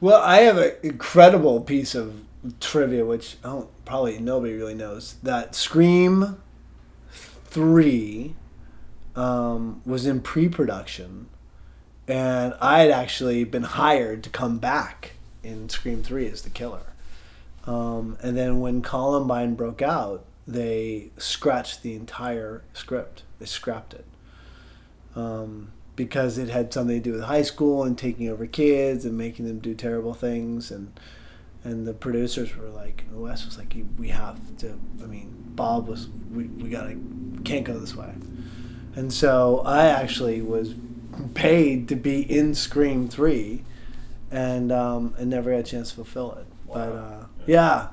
Well, I have an incredible piece of trivia, which probably nobody really knows. That Scream 3 was in pre-production, and I had actually been hired to come back in Scream 3 as the killer. And then when Columbine broke out, they scratched the entire script. They scrapped it. Because it had something to do with high school and taking over kids and making them do terrible things. And the producers were like, Wes was like, we have to, I mean, Bob was, we can't go this way. And so I actually was paid to be in Scream 3 and never had a chance to fulfill it. Wow. But yeah,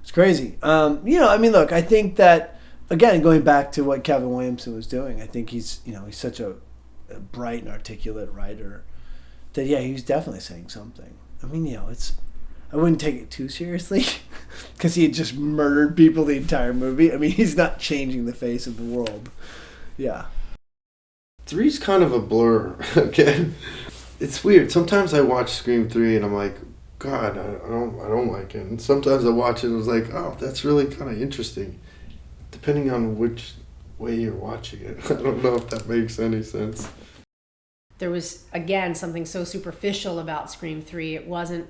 it's crazy. I mean, look, I think that, again, going back to what Kevin Williamson was doing, I think he's such a bright and articulate writer that, yeah, he's definitely saying something. I mean, I wouldn't take it too seriously because he had just murdered people the entire movie. I mean, he's not changing the face of the world. Yeah. 3's kind of a blur, okay? It's weird. Sometimes I watch Scream 3 and I'm like, God, I don't like it. And sometimes I watch it and I was like, oh, that's really kind of interesting. Depending on which way you're watching it. I don't know if that makes any sense. There was, again, something so superficial about Scream 3. It wasn't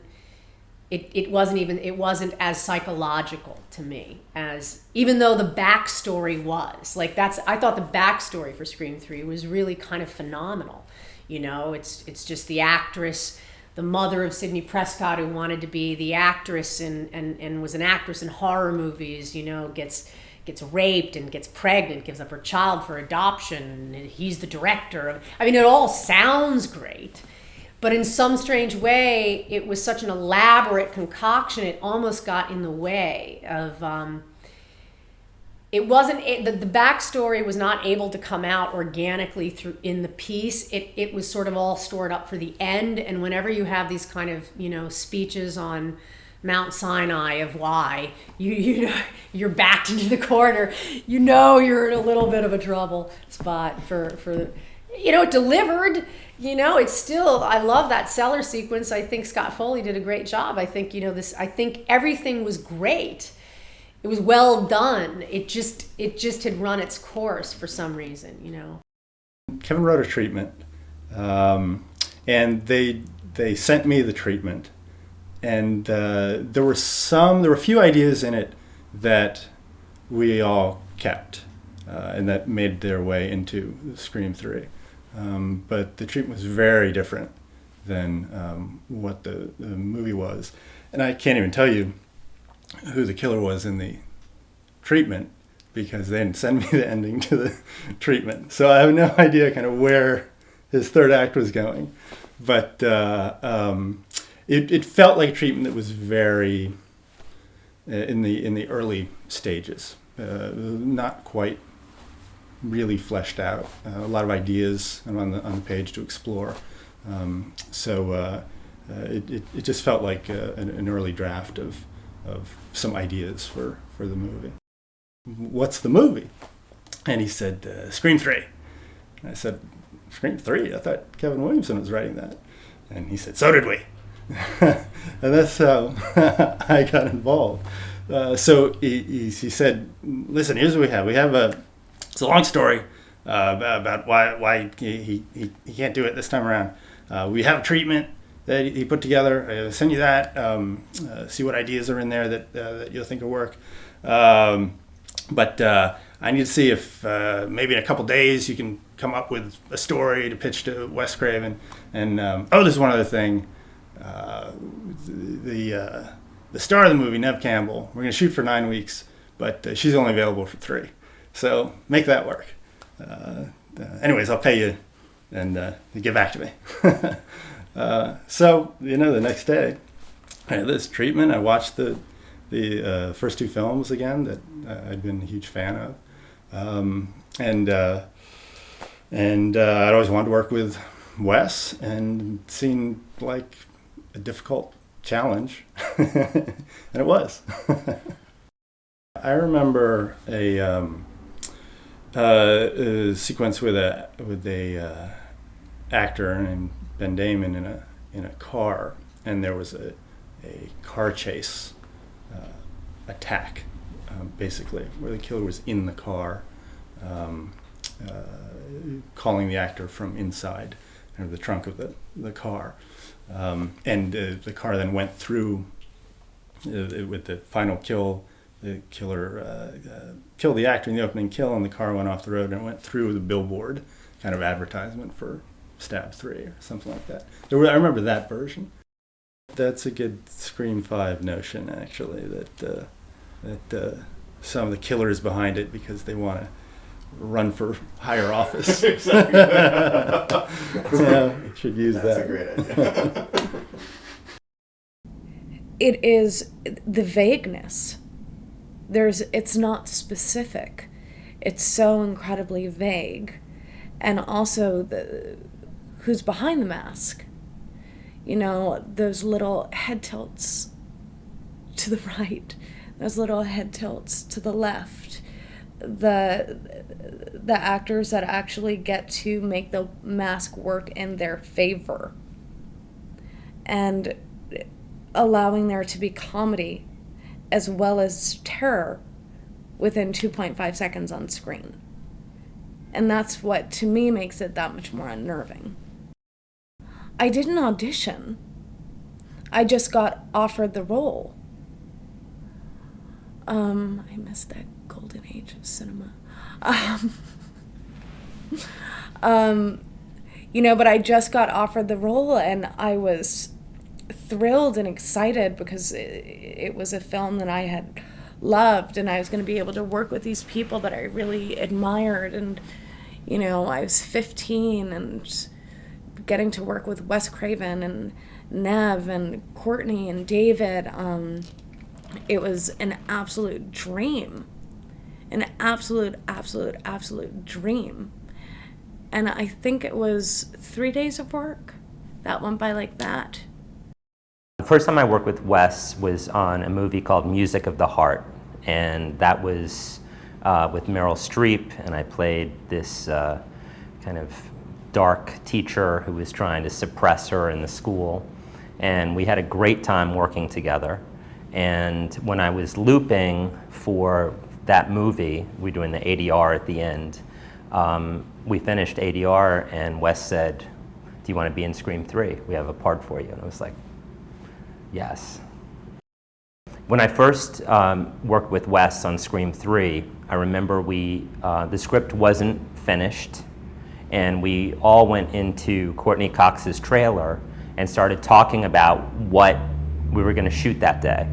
as psychological to me as, even though the backstory was. I thought the backstory for Scream 3 was really kind of phenomenal. It's just the actress, the mother of Sidney Prescott, who wanted to be the actress and was an actress in horror movies, gets raped and gets pregnant, gives up her child for adoption, and he's the director of. I mean, it all sounds great, but in some strange way, it was such an elaborate concoction. It almost got in the way of. It wasn't the backstory was not able to come out organically through in the piece. It was sort of all stored up for the end. And whenever you have these kind of speeches on Mount Sinai of why you're backed into the corner, you're in a little bit of a trouble spot for it delivered. It's still, I love that cellar sequence. I think Scott Foley did a great job. I think I think everything was great. It was well done. It just had run its course for some reason. Kevin wrote a treatment, and they sent me the treatment. And there were a few ideas in it that we all kept, and that made their way into Scream 3. But the treatment was very different than what the movie was. And I can't even tell you who the killer was in the treatment because they didn't send me the ending to the treatment. So I have no idea kind of where his third act was going. But it felt like a treatment that was very in the early stages, not quite really fleshed out. A lot of ideas on the page to explore. It just felt like an early draft of some ideas for the movie. What's the movie? And he said, Scream 3. And I said, Scream 3? I thought Kevin Williamson was writing that. And he said, so did we. And that's how I got involved. So he said, listen, here's what we have. It's a long story about why he can't do it this time around. We have a treatment that he put together. I'll send you that. See what ideas are in there that you'll think will work. But I need to see if maybe in a couple days you can come up with a story to pitch to Wes Craven. And there's one other thing. The star of the movie, Neve Campbell, we're going to shoot for 9 weeks, but she's only available for 3. So make that work. Anyways, I'll pay you and you get back to me. So the next day, I had this treatment. I watched the first 2 films again that I'd been a huge fan of, and I'd always wanted to work with Wes, and it seemed like a difficult challenge, and it was. I remember a sequence with a actor named Ben Damon in a car, and there was a car chase attack, basically, where the killer was in the car, calling the actor from inside the trunk of the car. And the car then went through, with the final kill, the killer killed the actor in the opening kill, and the car went off the road and went through the billboard kind of advertisement for Stab 3 or something like that. I remember that version. That's a good Scream 5 notion, actually, that some of the killer is behind it because they want to run for higher office. Exactly. Yeah, should use That's that. a great idea. It is the vagueness. It's not specific. It's so incredibly vague. And also who's behind the mask. You know, those little head tilts to the right, those little head tilts to the left, the actors that actually get to make the mask work in their favor, and allowing there to be comedy as well as terror within 2.5 seconds on screen. And that's what, to me, makes it that much more unnerving. I didn't audition. I just got offered the role. I missed that golden age of cinema. But I just got offered the role, and I was thrilled and excited because it was a film that I had loved, and I was going to be able to work with these people that I really admired. And, I was 15 and getting to work with Wes Craven and Nev and Courtney and David. It was an absolute dream. An absolute dream. And I think it was 3 days of work that went by like that. The first time I worked with Wes was on a movie called Music of the Heart, and that was with Meryl Streep, and I played this kind of dark teacher who was trying to suppress her in the school, and we had a great time working together. And when I was looping for that movie, we were doing the ADR at the end, we finished ADR, and Wes said, "Do you want to be in Scream 3? We have a part for you." And I was like, yes. When I first worked with Wes on Scream 3, I remember the script wasn't finished, and we all went into Courtney Cox's trailer and started talking about what we were going to shoot that day.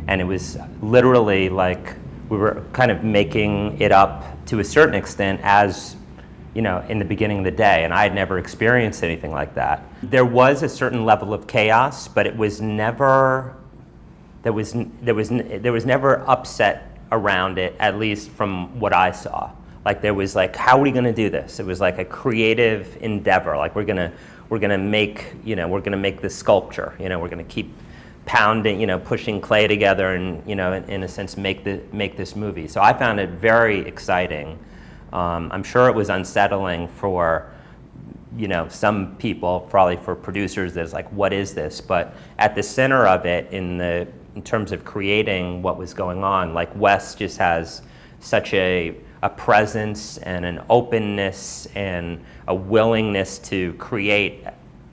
And it was literally like we were kind of making it up to a certain extent as, in the beginning of the day, and I had never experienced anything like that. There was a certain level of chaos, but it was never, there was never upset around it, at least from what I saw. Like there was like, how are we gonna do this? It was like a creative endeavor. Like we're gonna make this sculpture. We're gonna keep pounding, pushing clay together, and in a sense make this movie. So I found it very exciting. I'm sure it was unsettling for some people, probably for producers. That's like, what is this? But at the center of it, in terms of creating what was going on, like Wes just has such a presence and an openness and a willingness to create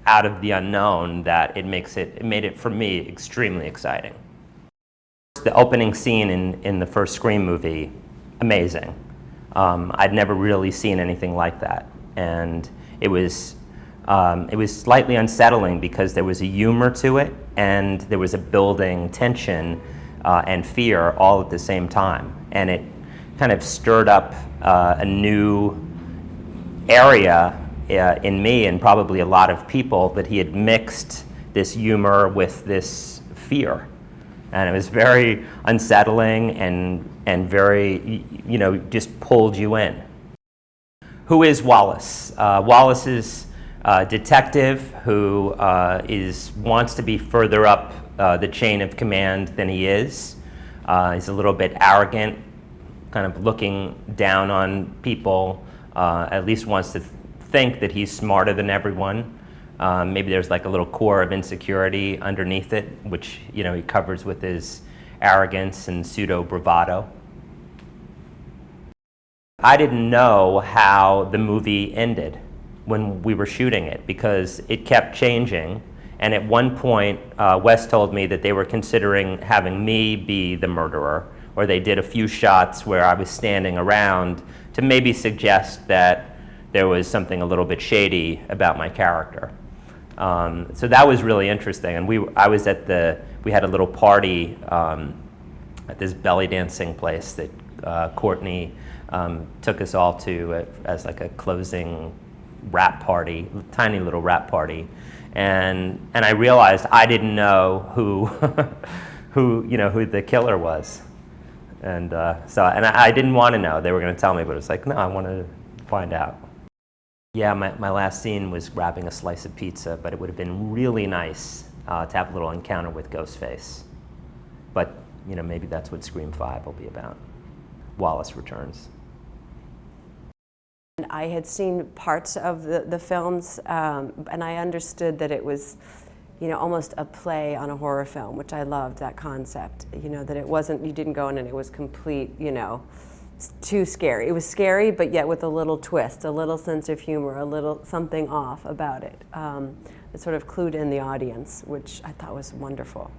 out of the unknown that it made it for me extremely exciting. The opening scene in the first Scream movie, amazing. I'd never really seen anything like that, and it was slightly unsettling because there was a humor to it and there was a building tension and fear all at the same time, and it kind of stirred up a new area in me and probably a lot of people, that he had mixed this humor with this fear. And it was very unsettling and very, just pulled you in. Who is Wallace? Wallace is a detective who wants to be further up the chain of command than he is. He's a little bit arrogant, kind of looking down on people, at least wants to think that he's smarter than everyone. Maybe there's like a little core of insecurity underneath it, which, you know, he covers with his arrogance and pseudo bravado. I didn't know how the movie ended when we were shooting it, because it kept changing. And at one point, Wes told me that they were considering having me be the murderer, or they did a few shots where I was standing around to maybe suggest that there was something a little bit shady about my character. So that was really interesting. And we had a little party at this belly dancing place that Courtney took us all to as like a closing rap party, tiny little rap party. And I realized I didn't know who the killer was. And I didn't want to know. They were going to tell me, but it was like, no, I want to find out. Yeah, my last scene was grabbing a slice of pizza, but it would have been really nice to have a little encounter with Ghostface. But, you know, maybe that's what Scream 5 will be about. Wallace Returns. I had seen parts of the films, and I understood that it was, you know, almost a play on a horror film, which I loved, that concept. You know, that it wasn't, you didn't go in and it was complete, you know, too scary. It was scary, but yet with a little twist, a little sense of humor, a little something off about it. It sort of clued in the audience, which I thought was wonderful.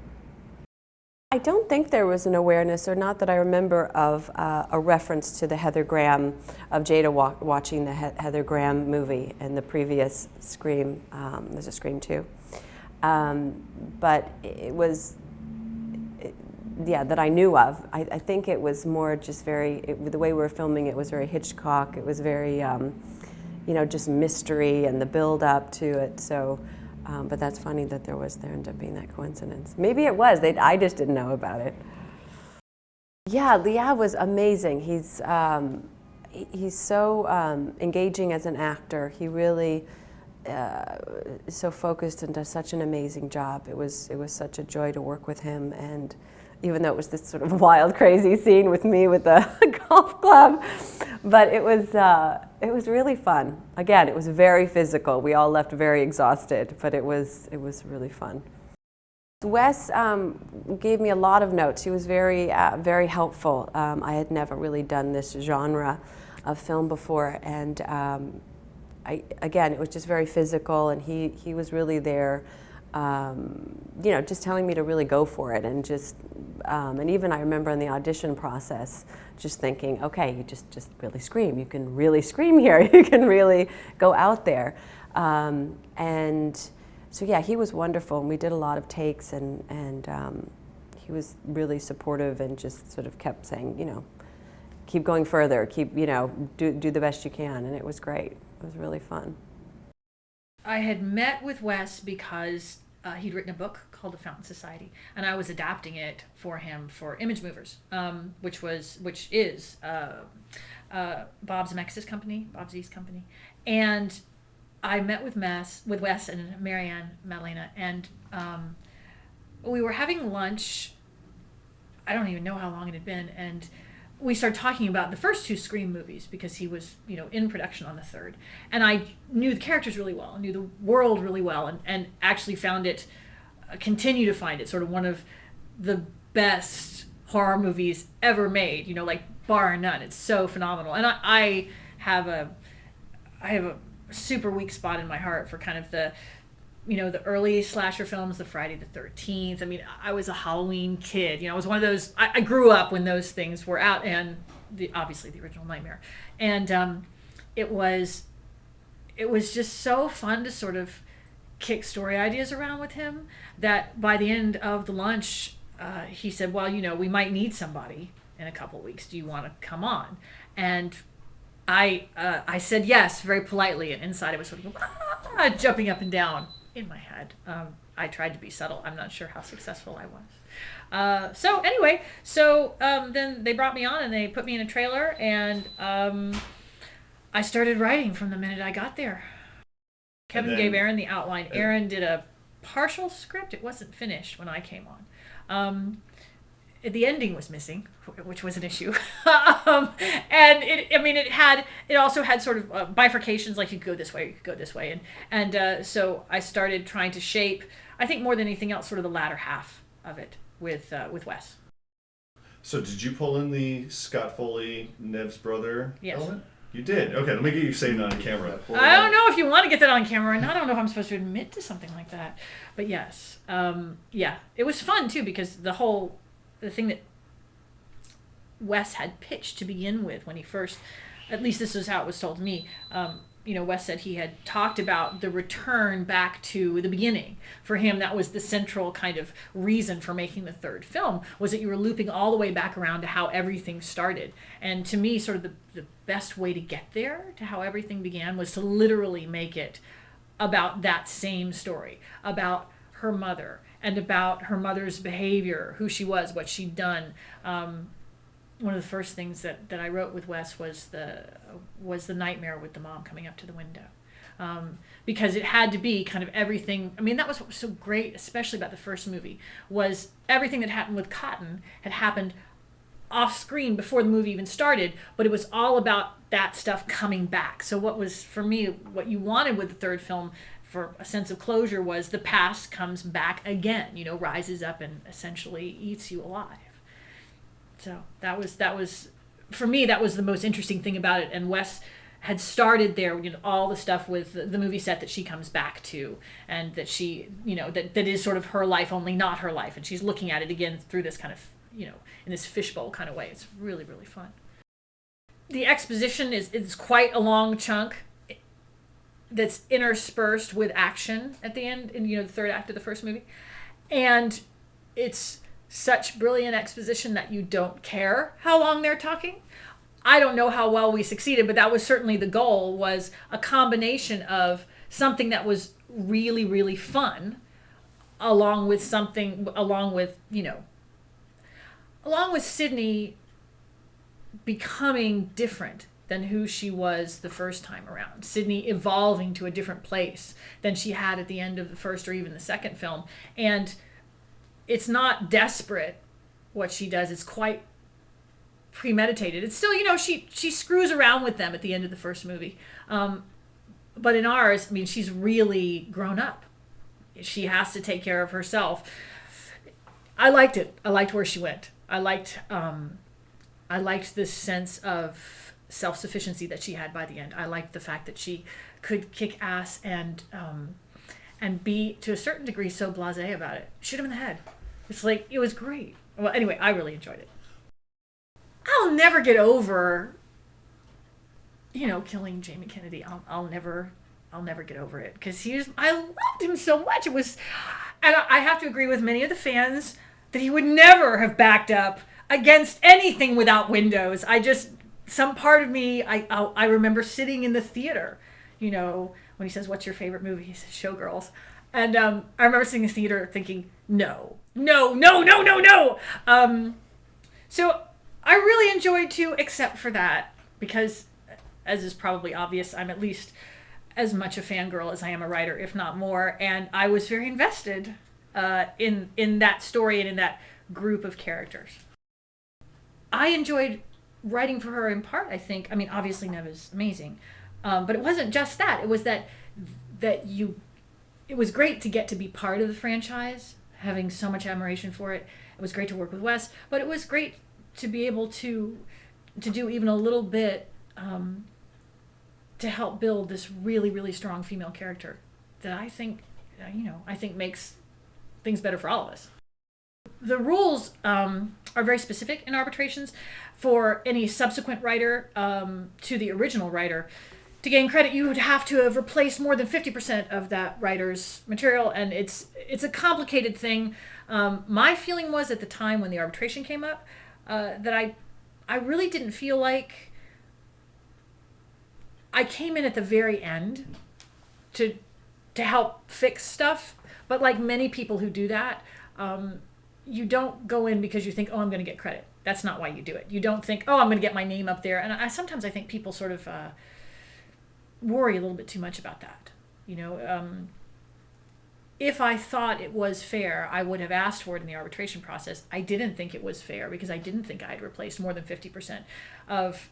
I don't think there was an awareness, or not that I remember, of a reference to the Heather Graham, of Jada watching the Heather Graham movie in the previous Scream. There's a Scream 2. But it was, yeah, that I knew of. I think it was more just the way we were filming it was very Hitchcock. It was very, you know, just mystery and the build up to it. So. But that's funny that there ended up being that coincidence. Maybe it was, I just didn't know about it. Yeah, Liav was amazing. He's so engaging as an actor. He really is so focused and does such an amazing job. It was such a joy to work with him, and even though it was this sort of wild, crazy scene with me with the golf club, but it was really fun. Again, it was very physical. We all left very exhausted, but it was really fun. Wes gave me a lot of notes. He was very helpful. I had never really done this genre of film before, and again, it was just very physical, and he was really there. You know, just telling me to really go for it, and just, and even I remember in the audition process, just thinking, okay, you just really scream. You can really scream here. You can really go out there. And so yeah, he was wonderful, and we did a lot of takes, and he was really supportive, and just sort of kept saying, you know, keep going further, keep, you know, do the best you can, and it was great. It was really fun. I had met with Wes because he'd written a book called The Fountain Society, and I was adapting it for him for Image Movers, which is Bob Zemeckis' company, Bob Z's company. And I met with Wes and Marianne Madalena, and we were having lunch. I don't even know how long it had been, and we started talking about the first two Scream movies, because he was, you know, in production on the third. And I knew the characters really well, knew the world really well, and actually found it, continue to find it, sort of one of the best horror movies ever made, you know, like bar none. It's so phenomenal. And I have a super weak spot in my heart for kind of the, you know, the early slasher films, the Friday the 13th. I mean, I was a Halloween kid. You know, I was one of those, I grew up when those things were out, and obviously the original Nightmare. And it was just so fun to sort of kick story ideas around with him, that by the end of the lunch, he said, well, you know, we might need somebody in a couple weeks. Do you want to come on? And I said yes, very politely, and inside I was sort of jumping up and down in my head. I tried to be subtle. I'm not sure how successful I was. So anyway, then they brought me on, and they put me in a trailer, and I started writing from the minute I got there. Kevin gave Aaron the outline. Aaron did a partial script. It wasn't finished when I came on. the ending was missing, which was an issue. And it also had sort of bifurcations, like you could go this way, you could go this way. And so I started trying to shape, I think more than anything else, sort of the latter half of it with Wes. So did you pull in the Scott Foley, Nev's brother Yes. element? You did? Okay, let me get you saying that on camera. I don't know if you want to get that on camera, and I don't know if I'm supposed to admit to something like that. But yes, yeah, it was fun too, because the thing that Wes had pitched to begin with when he first, at least this is how it was told to me, Wes said he had talked about the return back to the beginning. For him, that was the central kind of reason for making the third film, was that you were looping all the way back around to how everything started. And to me, sort of the best way to get there, to how everything began, was to literally make it about that same story, about her mother, and about her mother's behavior, who she was, what she'd done. One of the first things that I wrote with Wes was the nightmare with the mom coming up to the window. Because it had to be kind of everything. I mean, that was what was so great, especially about the first movie, was everything that happened with Cotton had happened off screen before the movie even started, but it was all about that stuff coming back. So what was, for me, what you wanted with the third film for a sense of closure was the past comes back again, rises up and essentially eats you alive. So that was for me, that was the most interesting thing about it. And Wes had started there, all the stuff with the movie set that she comes back to, and that she, that is sort of her life, only not her life. And she's looking at it again through this kind of, in this fishbowl kind of way. It's really, really fun. The exposition is quite a long chunk that's interspersed with action at the end, in the third act of the first movie. And it's such brilliant exposition that you don't care how long they're talking. I don't know how well we succeeded, but that was certainly the goal, was a combination of something that was really, really fun, along with Sidney becoming different than who she was the first time around. Sidney evolving to a different place than she had at the end of the first or even the second film. And it's not desperate what she does. It's quite premeditated. It's still, she screws around with them at the end of the first movie. But in ours, she's really grown up. She has to take care of herself. I liked it. I liked where she went. I liked this sense of self-sufficiency that she had by the end. I liked the fact that she could kick ass and be, to a certain degree, so blasé about it. Shoot him in the head. It's like, it was great. Well, anyway, I really enjoyed it. I'll never get over, killing Jamie Kennedy. I'll never get over it, because I loved him so much. It was, and I have to agree with many of the fans that he would never have backed up against anything without windows. Some part of me, I remember sitting in the theater, when he says, "What's your favorite movie?" He says, "Showgirls." And I remember sitting in the theater thinking, no. So I really enjoyed too, except for that, because, as is probably obvious, I'm at least as much a fangirl as I am a writer, if not more. And I was very invested in that story and in that group of characters. I enjoyed writing for her in part, I think. Obviously Nev is amazing. But it wasn't just that. It was that it was great to get to be part of the franchise, having so much admiration for it. It was great to work with Wes, but it was great to be able to do even a little bit to help build this really, really strong female character that I think makes things better for all of us. The rules are very specific in arbitrations for any subsequent writer to the original writer. To gain credit, you would have to have replaced more than 50% of that writer's material, and it's a complicated thing. My feeling was, at the time when the arbitration came up, that I really didn't feel like I came in at the very end to help fix stuff. But like many people who do that, you don't go in because you think, oh, I'm going to get credit. That's not why you do it. You don't think, oh, I'm going to get my name up there. And sometimes I think people sort of worry a little bit too much about that. if I thought it was fair, I would have asked for it in the arbitration process. I didn't think it was fair because I didn't think I had replaced more than 50% of,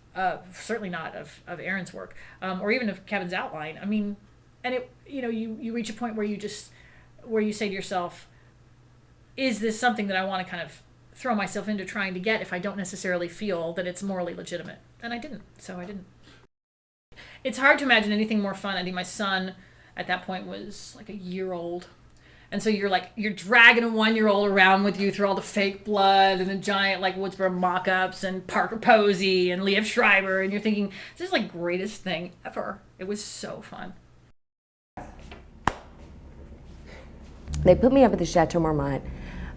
certainly not of Aaron's work, or even of Kevin's outline. I mean, and it, you reach a point where where you say to yourself, is this something that I want to kind of throw myself into trying to get if I don't necessarily feel that it's morally legitimate? And I didn't, so I didn't. It's hard to imagine anything more fun. I think my son at that point was like a year old. And so you're dragging a 1-year-old around with you through all the fake blood and the giant like Woodsboro mock-ups and Parker Posey and Liev Schreiber. And you're thinking, this is like greatest thing ever. It was so fun. They put me up at the Chateau Marmont.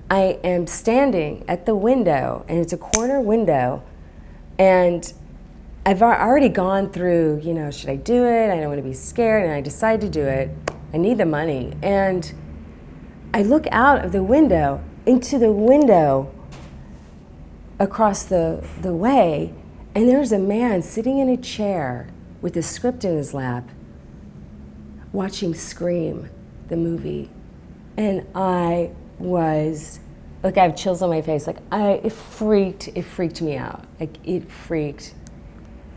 I am standing at the window, and it's a corner window, and I've already gone through, should I do it? I don't want to be scared, and I decide to do it. I need the money. And I look out of the window, into the window across the way, and there's a man sitting in a chair with a script in his lap, watching Scream, the movie. And I have chills on my face. It freaked me out. It freaked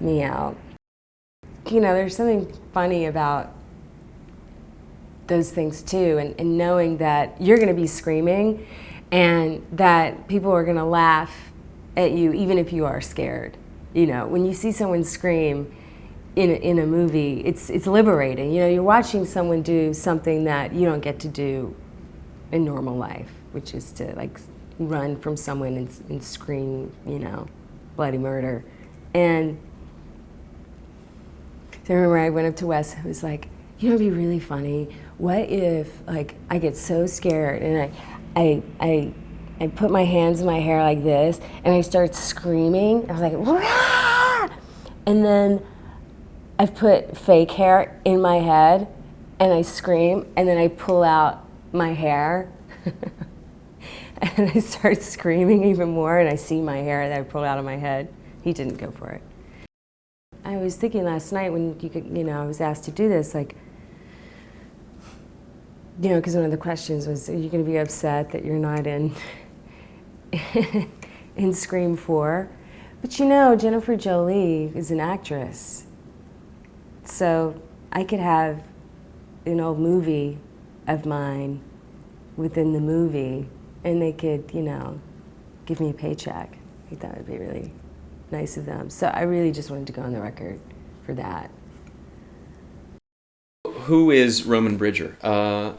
me out. There's something funny about those things too, and knowing that you're going to be screaming and that people are going to laugh at you even if you are scared. When you see someone scream in a movie, it's liberating. You're watching someone do something that you don't get to do in normal life, which is to run from someone and scream, bloody murder. And so I remember I went up to Wes, who was like, it'd be really funny. What if I get so scared and I put my hands in my hair like this and I start screaming. I was like, Wah! And then I put fake hair in my head and I scream and then I pull out my hair and I start screaming even more and I see my hair that I pulled out of my head. He didn't go for it. I was thinking last night when I was asked to do this, because one of the questions was, are you going to be upset that you're not in in Scream 4? But Jennifer Jolie is an actress. So I could have an old movie of mine within the movie, and they could, give me a paycheck. I think that would be really nice of them. So I really just wanted to go on the record for that. Who is Roman Bridger? I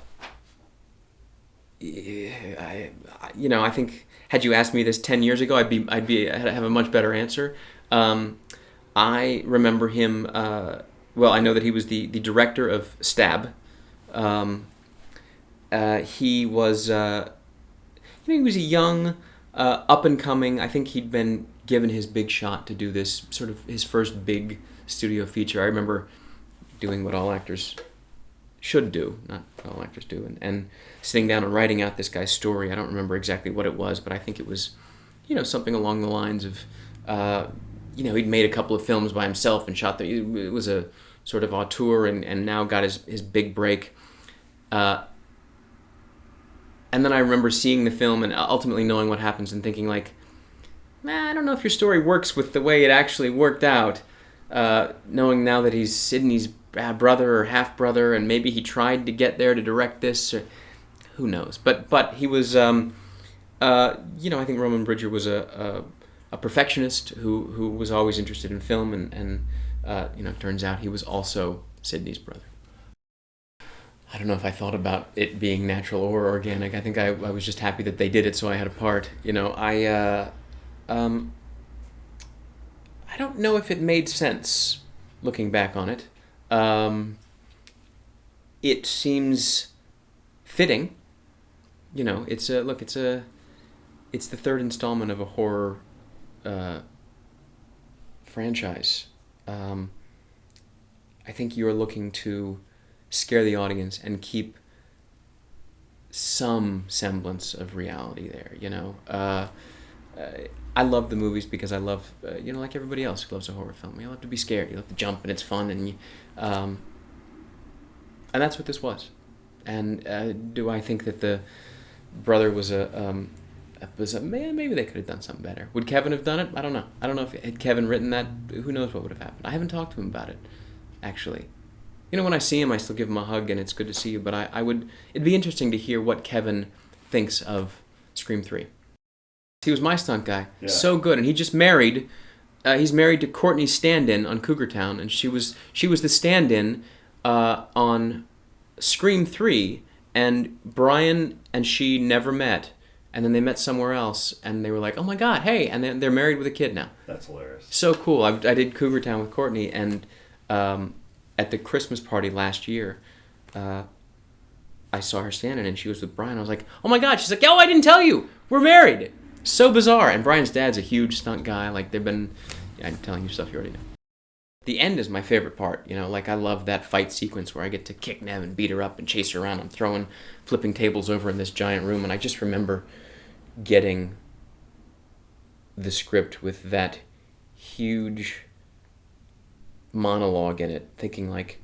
think had you asked me this 10 years ago, I'd have a much better answer. I remember him. I know that he was the director of Stab. He was he was a young, up and coming. I think he'd been given his big shot to do this sort of his first big studio feature. I remember doing what all actors should do, not all actors do, and sitting down and writing out this guy's story. I don't remember exactly what it was, but I think it was, something along the lines of, he'd made a couple of films by himself and shot them. It was a sort of auteur and now got his big break. And then I remember seeing the film and ultimately knowing what happens and thinking I don't know if your story works with the way it actually worked out. Knowing now that he's Sidney's brother or half-brother, and maybe he tried to get there to direct this, or who knows. But he was, I think Roman Bridger was a perfectionist who was always interested in film, and turns out he was also Sidney's brother. I don't know if I thought about it being natural or organic. I think I was just happy that they did it, so I had a part. I don't know if it made sense looking back on it. It seems fitting. It's the third installment of a horror franchise. I think you're looking to scare the audience and keep some semblance of reality there, I love the movies because I love, like everybody else who loves a horror film. You love to be scared. You love to jump, and it's fun, and that's what this was. And do I think that the brother was man, maybe they could have done something better. Would Kevin have done it? I don't know. I don't know if had Kevin written that, who knows what would have happened. I haven't talked to him about it, actually. You know, when I see him, I still give him a hug, and it's good to see you. But it'd be interesting to hear what Kevin thinks of Scream 3. He was my stunt guy. Yeah. So good. And he just married, he's married to Courtney's stand-in on Cougar Town, and she was the stand-in on Scream 3, and Brian and she never met. And then they met somewhere else, and they were like, oh my God, hey, and then they're married with a kid now. That's hilarious. So cool. I did Cougar Town with Courtney, and at the Christmas party last year, I saw her standing, and she was with Brian. I was like, oh my God. She's like, oh, I didn't tell you. We're married. So bizarre. And Brian's dad's a huge stunt guy. Like, I'm telling you stuff you already know. The end is my favorite part. You know, like, I love that fight sequence where I get to kick Nev and beat her up and chase her around. I'm flipping tables over in this giant room, and I just remember getting the script with that huge monologue in it, thinking like,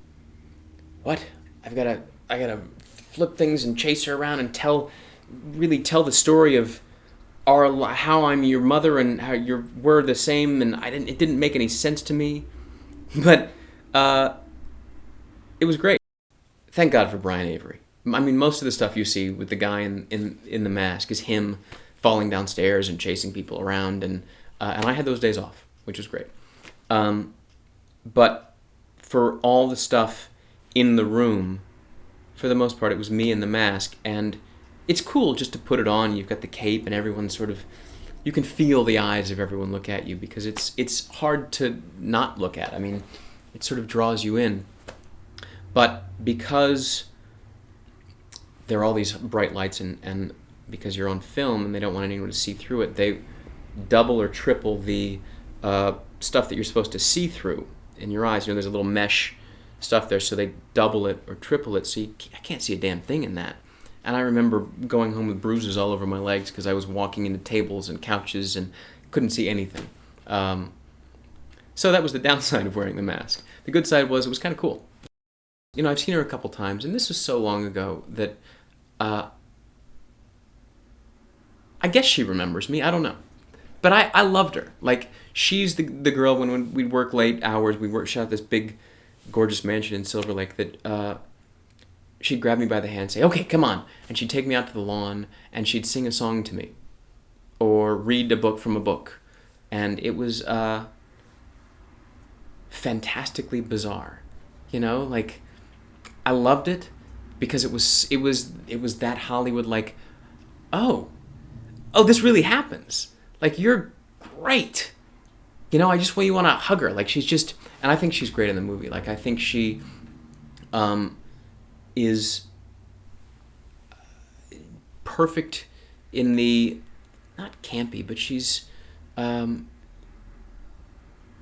what? I gotta flip things and chase her around and tell the story of how I'm your mother and how we're the same, and it didn't make any sense to me, but it was great. Thank God for Brian Avery. I mean, most of the stuff you see with the guy in the mask is him falling downstairs and chasing people around, and I had those days off, which was great. But for all the stuff in the room, for the most part, it was me in the mask, and it's cool just to put it on. You've got the cape, and everyone you can feel the eyes of everyone look at you, because it's hard to not look at. I mean, it sort of draws you in. But because there are all these bright lights, and because you're on film and they don't want anyone to see through it, they double or triple the stuff that you're supposed to see through in your eyes. You know, there's a little mesh stuff there, so they double it or triple it, so I can't see a damn thing in that. And I remember going home with bruises all over my legs because I was walking into tables and couches and couldn't see anything. So that was the downside of wearing the mask. The good side was it was kind of cool. You know, I've seen her a couple times, and this was so long ago that I guess she remembers me. I don't know. But I loved her. Like, she's the girl when we'd work late hours, shot at this big, gorgeous mansion in Silver Lake that she'd grab me by the hand and say, okay, come on. And she'd take me out to the lawn, and she'd sing a song to me or read a book from a book. And it was fantastically bizarre. You know, like, I loved it because it was that Hollywood, like, oh, this really happens. Like, you're great. You know, I just want to hug her. Like, she's just, and I think she's great in the movie. Like, I think she is perfect in the, not campy, but she's,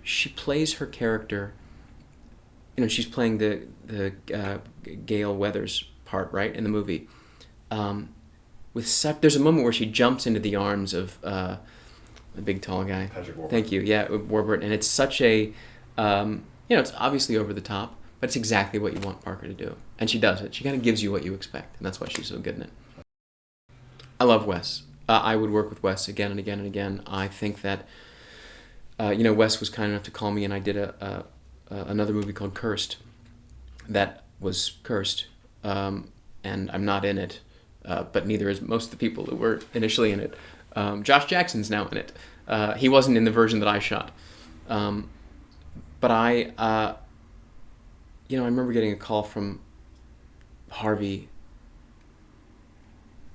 she plays her character. You know, she's playing the Gale Weathers part, right, in the movie. There's a moment where she jumps into the arms of the big tall guy. Patrick Warburton. Thank you. Yeah, Warburton, and it's such a, it's obviously over the top, but it's exactly what you want Parker to do, and she does it. She kind of gives you what you expect, and that's why she's so good in it. I love Wes. I would work with Wes again and again and again. I think that, Wes was kind enough to call me, and I did another movie called Cursed that was cursed, and I'm not in it, but neither is most of the people that were initially in it. Josh Jackson's now in it. He wasn't in the version that I shot. But I remember getting a call from Harvey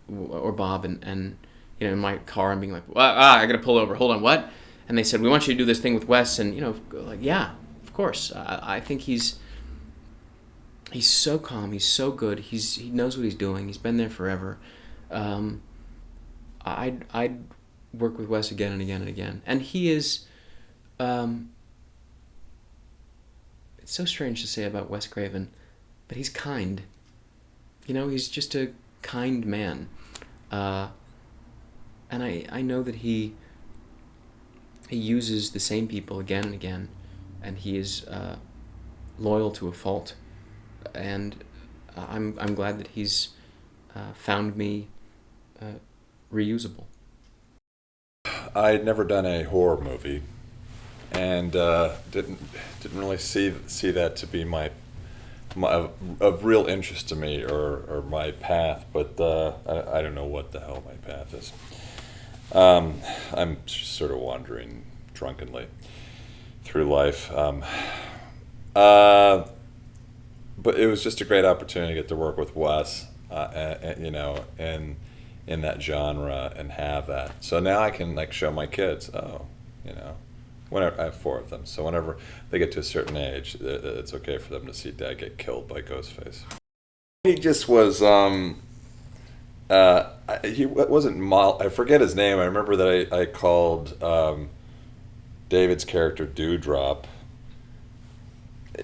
or Bob, and in my car, I'm being like, I gotta pull over. Hold on, what? And they said, we want you to do this thing with Wes, and like, yeah, of course. I think he's so calm. He's so good. He knows what he's doing. He's been there forever. I'd work with Wes again and again and again. And he is, it's so strange to say about Wes Craven, but he's kind. He's just a kind man. And I know that he uses the same people again and again, and he is loyal to a fault. And I'm glad that he's found me reusable. I'd never done a horror movie, and didn't really see that to be my of real interest to me, or my path. But I don't know what the hell my path is. I'm just sort of wandering drunkenly through life. But it was just a great opportunity to get to work with Wes, and in that genre, and have that. So now I can show my kids, whenever I have 4 of them. So whenever they get to a certain age, it's okay for them to see Dad get killed by Ghostface. He just was. He wasn't. I forget his name. I remember that I called David's character Dewdrop.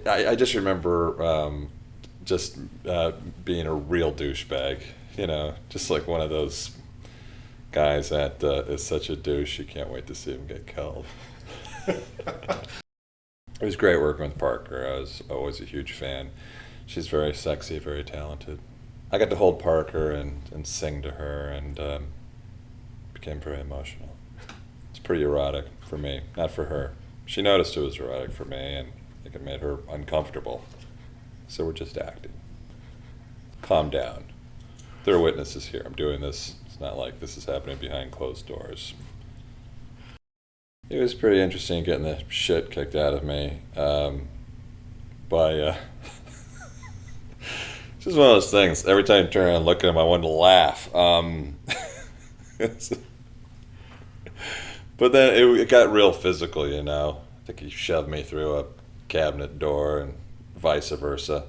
I just remember being a real douchebag. Just like one of those guys that is such a douche, you can't wait to see him get killed. It was great working with Parker. I was always a huge fan. She's very sexy, very talented. I got to hold Parker and sing to her, and became very emotional. It's pretty erotic for me, not for her. She noticed it was erotic for me, and I think it made her uncomfortable. So we're just acting. Calm down. There are witnesses here. I'm doing this. It's not like this is happening behind closed doors. It was pretty interesting getting the shit kicked out of me by just one of those things. Every time you turn around and look at him, I wanted to laugh. But then it got real physical, I think he shoved me through a cabinet door and vice versa.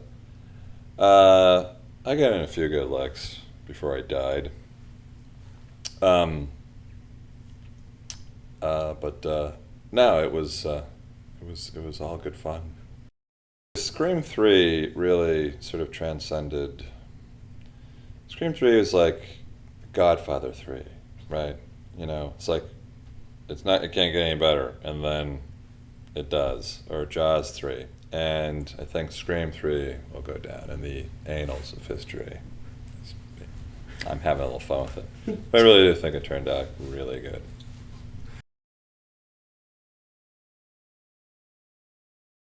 I got in a few good licks before I died. No, it was all good fun. Scream 3 really sort of transcended. Scream 3 is like Godfather 3, right? It's like it can't get any better, and then it does, or Jaws 3. And I think Scream 3 will go down in the annals of history. I'm having a little fun with it. But I really do think it turned out really good.